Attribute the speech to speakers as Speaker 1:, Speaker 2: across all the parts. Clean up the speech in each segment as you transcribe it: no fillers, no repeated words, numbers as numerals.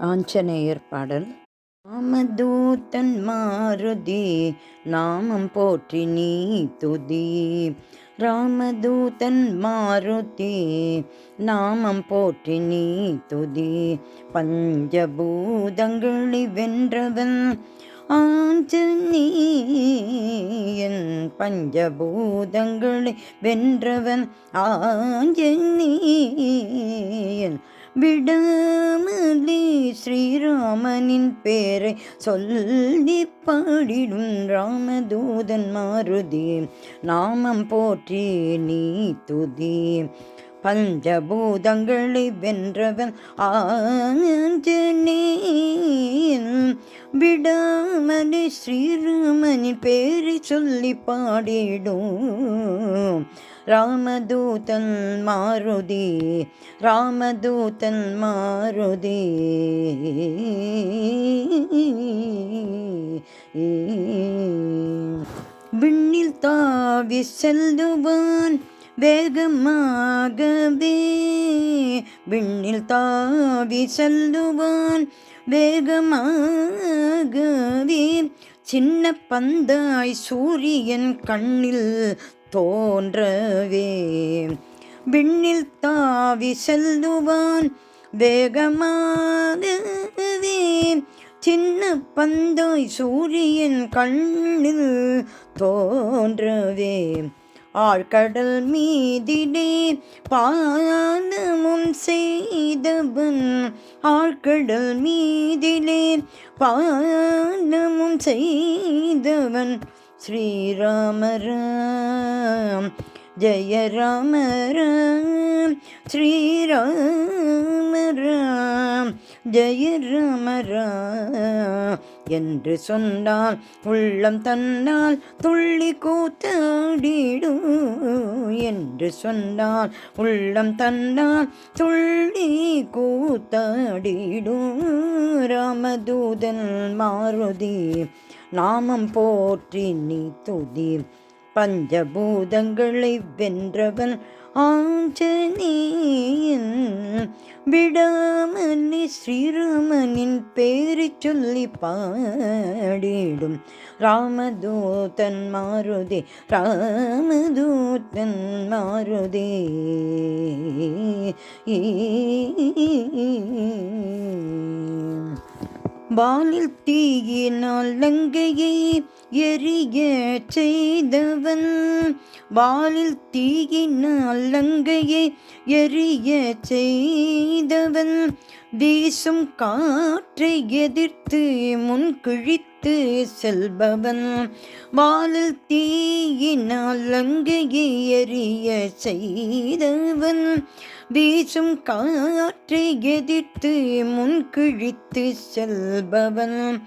Speaker 1: ஆஞ்சநேயர் பாடல். ராமதூதன் மாருதி நாமம் போற்றி நீ துதி. ராமதூதன் மாருதி நாமம் போற்றி நீ துதி. பஞ்சபூதங்களை வென்றவன் ஆஞ்சநேயன். பஞ்சபூதங்களை வென்றவன் ஆஞ்சநேயன். விடாமலே ஸ்ரீராமனின் பேரை சொல்லி பாடிடும் ராமதூதன் மாருதி நாமம் போற்றி நீ துதி. பஞ்சபூதங்களை வென்றவன் ஆஞ்சநேயன். விடாமலே ஸ்ரீராமனின் பேரை சொல்லி பாடிடும் ராமதூதன் மாருதி. ராமதூதன் மாருதி. விண்ணில் தாவி செல்லுவான் வேகமாகவே. விண்ணில் தாவி செல்லுவான் வேகமாகவே. சின்ன பந்தாய் சூரியன் கண்ணில் தோன்றவே. விண்ணில் தாவி செல்லுவான் வேகமாகவே. சின்ன பந்தாய் சூரியன் கண்ணில் தோன்றவே. ஆழ்கடல் மீதிலே பானமும் செய்தவன். ஆழ்கடல் மீதிலே பானமும் செய்தவன் ஸ்ரீராமராம். ஜெய ராம ராம் ஸ்ரீராமராம். ஜெய ராம ராம் என்று சொன்னால் உள்ளம் தன்னால் துள்ளி கூத்தாடிடும். என்று சொன்னால் உள்ளம் தன்னால் துள்ளி கூத்தாடிடும். ராமதூதன் மாருதி நாமம் போற்றி நீ துதி. பஞ்சபூதங்களை வென்றவன் ஆஞ்சநேயன். விடாமலே ஸ்ரீராமனின் பேரை சொல்லி பாடிடும் ராமதூதன் மாருதி. ராமதூதன் மாருதி. வாலில் தீயினால் லங்கையை எரிய செய்தவன். வாலில் தீயினால் லங்கையை எரிய செய்தவன். வீசும் காற்றை எதிர்த்து முன்கிழித்து செல்பவன். வாலில் தீயினால் லங்கையை எரிய செய்தவன். வீசும் காற்றை எதிர்த்து முன்கிழித்து செல்பவன்.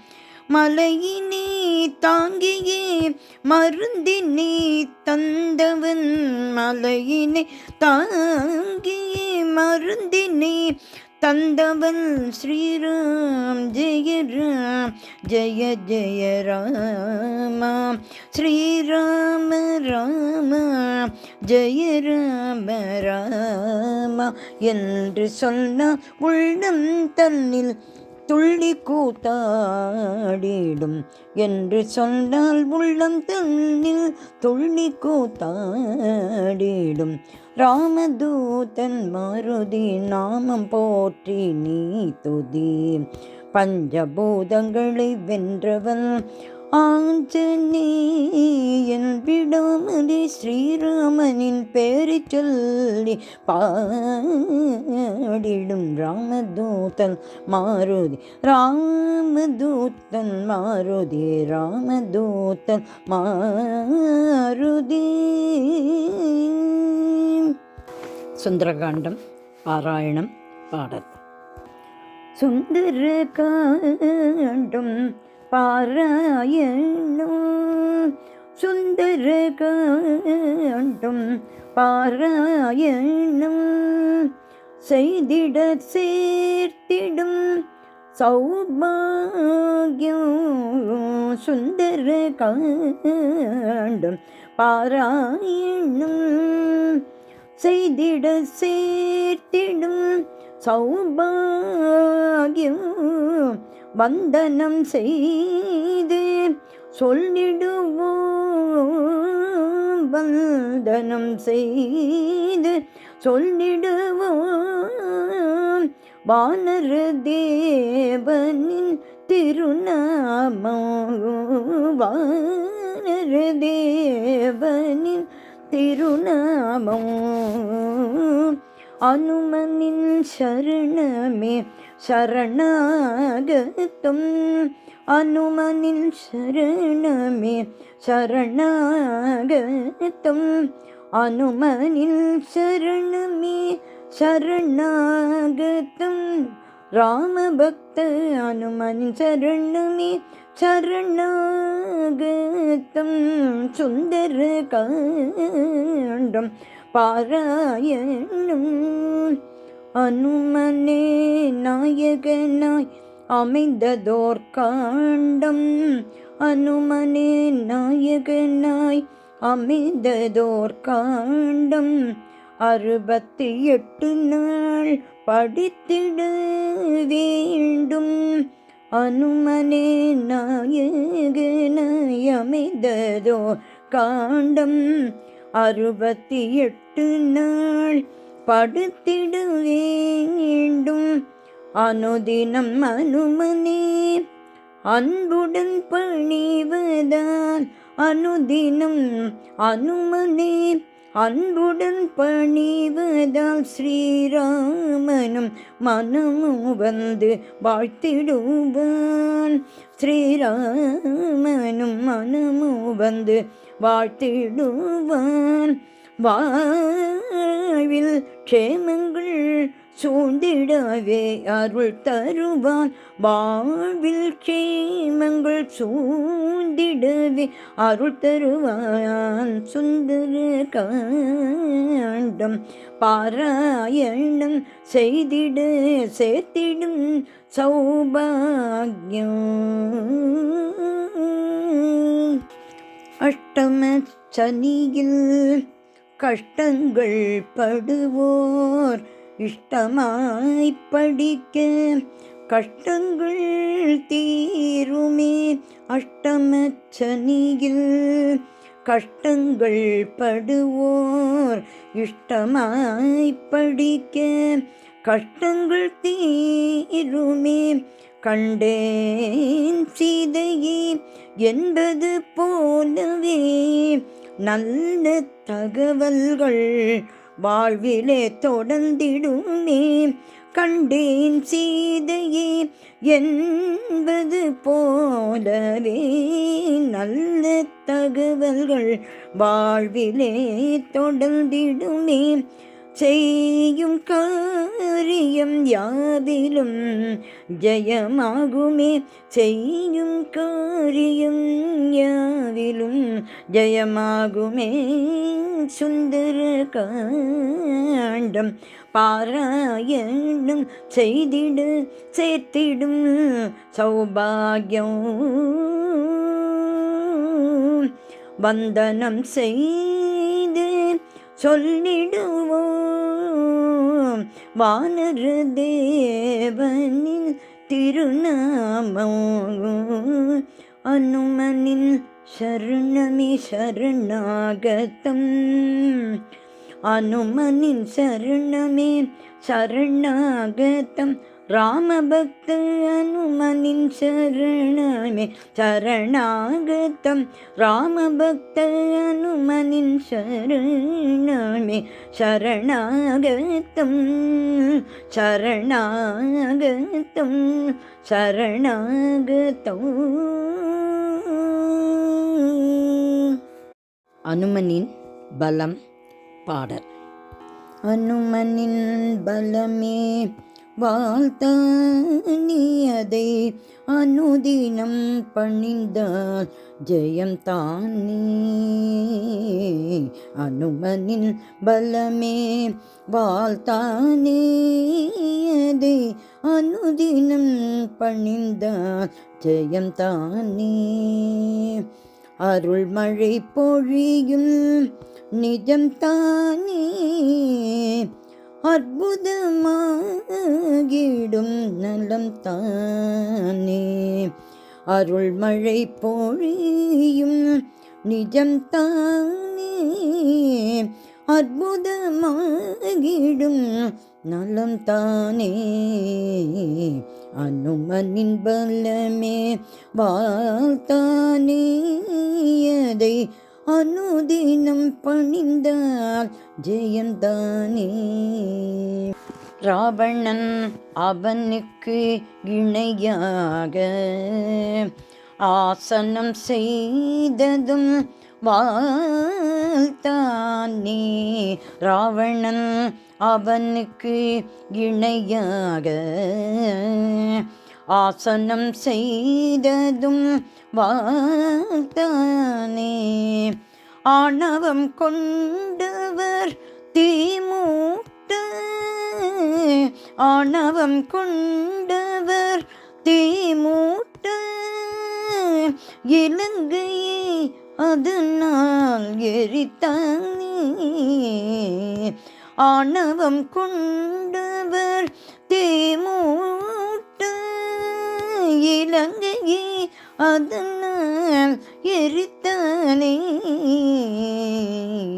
Speaker 1: மலையினே தாங்கியே மருந்தினே தந்தவன். மலையினே தாங்கியே மருந்தினே தந்தவன் ஸ்ரீராம். ஜெய ராம் ஜெய ஜெய ராம. ஸ்ரீராம ராம ஜெய ராம ராம என்று சொன்னால் உள்ளம் தன்னில் துள்ளி கூத்தாடிடும். என்று சொன்னால் உள்ளம் தன்னில் துள்ளி கூத்தாடிடும். ராமதூதன் மாருதி நாமம் போற்றி நீ துதி. பஞ்சபூதங்களை வென்றவன் ஆஞ்சநேயன். விடாமலே ஸ்ரீராமனின் பேரை சொல்லி பாடிடும் ராமதூதன் மாருதி. ராமதூதன் மாருதி. ராமதூதன் மாருதி. சுந்தரகாண்டம் பாராயணம் பாடல். சுந்தரகாண்டம் பாராயணம். சுந்தரகாண்டம் பாராயணம். செய்திட சேர்த்திடும் சௌபாகியம். சுந்தரகாண்டம் பாராயணம். செய்திட சேர்த்திடும் சௌபாகியம். வந்தனம் செய்து சொல்லிடுவோம், வந்தனம் செய்து சொல்லிடுவோம் வானர தேவனின் திருநாமம், வானர தேவனின் திருநாமம். அனுமனின் சரணமே சரணாகதம், அனுமனின் சரணமே சரணாகதம், அனுமனின் சரணமே சரணாகதம். ராமபக்த அனுமனின் சரணமே சரணாகதம். சுந்தர காண்டம் பாராயணம். அனுமனே நாயகனாய் அமைந்ததோர் காண்டம், அனுமனே நாயகனாய் அமைந்ததோர் காண்டம். 68 நாள் படித்திட வேண்டும், அனுமனே நாயகனாய் அமைந்ததோர் காண்டம். 68 நாள் படுத்திட வேண்டும். அனுதினம் அனுமனே அன்புடன் பணிவதால், அனுதினம் அனுமனே அன்புடன் பணிவதால் ஸ்ரீராமனும் மனமும் வந்து வாழ்த்திடுவான், ஸ்ரீராமனும் மனமும் வந்து வாழ்த்திடுவான். வாழ்வில் க்ஷேமங்கள் சூழ்ந்திடவே அருள் தருவான், வாழ்வில் க்ஷேமங்கள் சூழ்ந்திடவே அருள் தருவான். சுந்தர காண்டம் பாராயணம் செய்திட சேர்த்திடும் சௌபாகியம். அஷ்டம சனியில் கஷ்டங்கள் படுவோர் இஷ்டமாய் படிக்க கஷ்டங்கள் தீருமே. அஷ்டம சனியில் கஷ்டங்கள் படுவோர் இஷ்டமாய் படிக்க கஷ்டங்கள் தீருமே. கண்டேன் சீதையே என்பது போலவே நல்ல தகவல்கள் வாழ்விலே தொடர்ந்திடுமே. கண்டேன் சீதையே என்பது போலவே நல்ல தகவல்கள் வாழ்விலே தொடர்ந்திடுமே. செய்யும் காரியம் யாவிலும் ஜெயமாகுமே, செய்யும் காரியம் யாவிலும் ஜெயமாகுமே. சுந்தர காண்டம் பாராயணம் செய்திடு சேர்த்திடும் சௌபாகியம். வந்தனம் செய்து சொல்லிடுவோம் வானர தேவனின் திருநாமம். அனுமனின் சரணமே சரணாகதம், அனுமனின் சரணமே சரணாகதம். ராமபக்த அனுமனின் சரணமே சரணாகதம், ராமபக்த அனுமனின் சரணமே சரணாகதம், சரணாகதம் சரணாகதம். அனுமனின் பலம் பாடல். அனுமனின் பலமே வாழ்த்தானி அதை அனுதினம் பணிந்தால் ஜெயம் தானே. அனுமனின் பலமே வாழ்த்தானே அதை அனுதினம் பணிந்தால் ஜெயம் தானே. அருள்மழை பொழியும் நிஜம் தானே, அற்புதமாகிடும் நலம் தானே. அருள்மழை பொழியும் நிஜம் தானே. அற்புதமாகிடும் நலம் தானே. அனுமனின் பலமே வாழ்த்தானே. அதை அனுதினம் பணிந்தால் ஜெயந்தானே. ராவணன் அவனுக்கு இணையாக ஆசனம் செய்ததும் வாழ்த்தானே. ராவணன் அவனுக்கு இணையாக ஆசனம் செய்ததும் வாழ்த்தானே. ஆணவம் கொண்டவர் தீமூட்ட, ஆணவம் கொண்டவர் தீமூட்ட, இலங்கையை அதனால் எரித்தானே. ஆணவம் கொண்டவர் தீமூட்ட, இலங்கையை அதனால் எரித்தானே.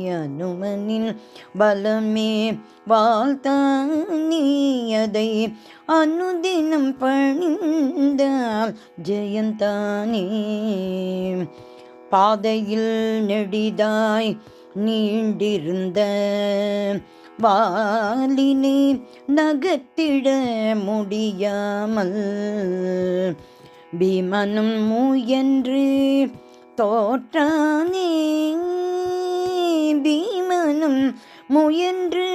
Speaker 1: அனுமனின் பலமே வாழ்த்தானே. அதை அனுதினம் பணிந்தால் ஜெயந்தானே. பாதையில் நெடிதாய் நீண்டிருந்த வாலினை நகர்த்திட முடியாமல் பீமனும் முயன்று தோற்றானே. பீமனும் முயன்று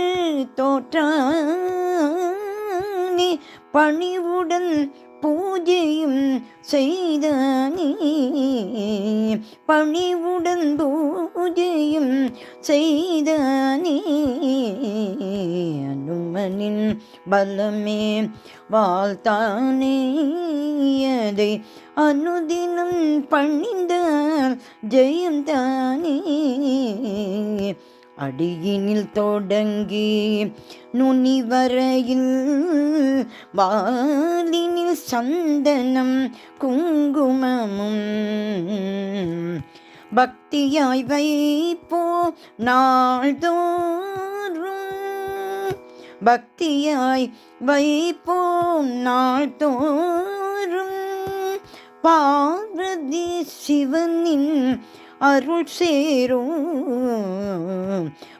Speaker 1: தோற்றானே. பணிவுடன் பூஜையும் செய்தானே. பணிவுடன் பூஜையும் செய்தானே. அனுமனின் பலமே வாழ்த்தானே. அதை அனுதினம் பணிந்தால் ஜெயந்தானே. அடியினில் தொடங்கி நுனி வரையில் வாலினில் சந்தனம் குங்குமமும் பக்தியாய் வைப்போ நாள்தோறும். பக்தியாய் வைப்போம் நாள்தோறும். பார்வதி சிவனின் அருள் சேரும்.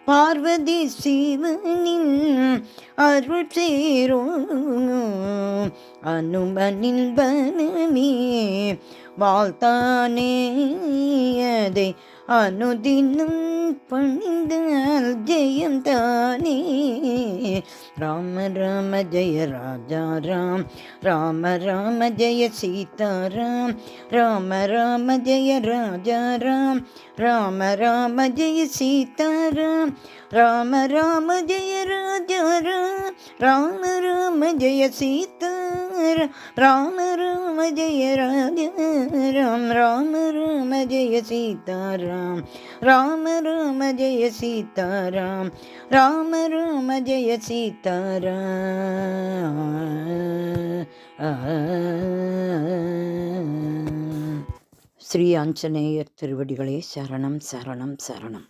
Speaker 1: பார்வதி சிவனின் அருள் சேரும். அனுமனின் பலமே வாழ்த்தானே. அதை அனுதினம் பணிந்தால் ஜெயந்தானே. ராம ராம ஜெய ராஜா ராம். ராம ராம ஜெய சீதாராம். ராம ராம ஜெய ராஜா ராம். ராம ராம ஜெய சீதாராம். ராம ராம ஜெய ராஜா ராம். ராம ராம ஜெய சீதாராம். ராம ராம ஜெய ராஜா ராம். ராம ராம ஜெய சீதாராம். ராம ராம ஜெய சீதாராம். ராம ராம ஜெய சீதாராம். ஸ்ரீ ஆஞ்சநேயர் திருவடிகளே சரணம் சரணம் சரணம்.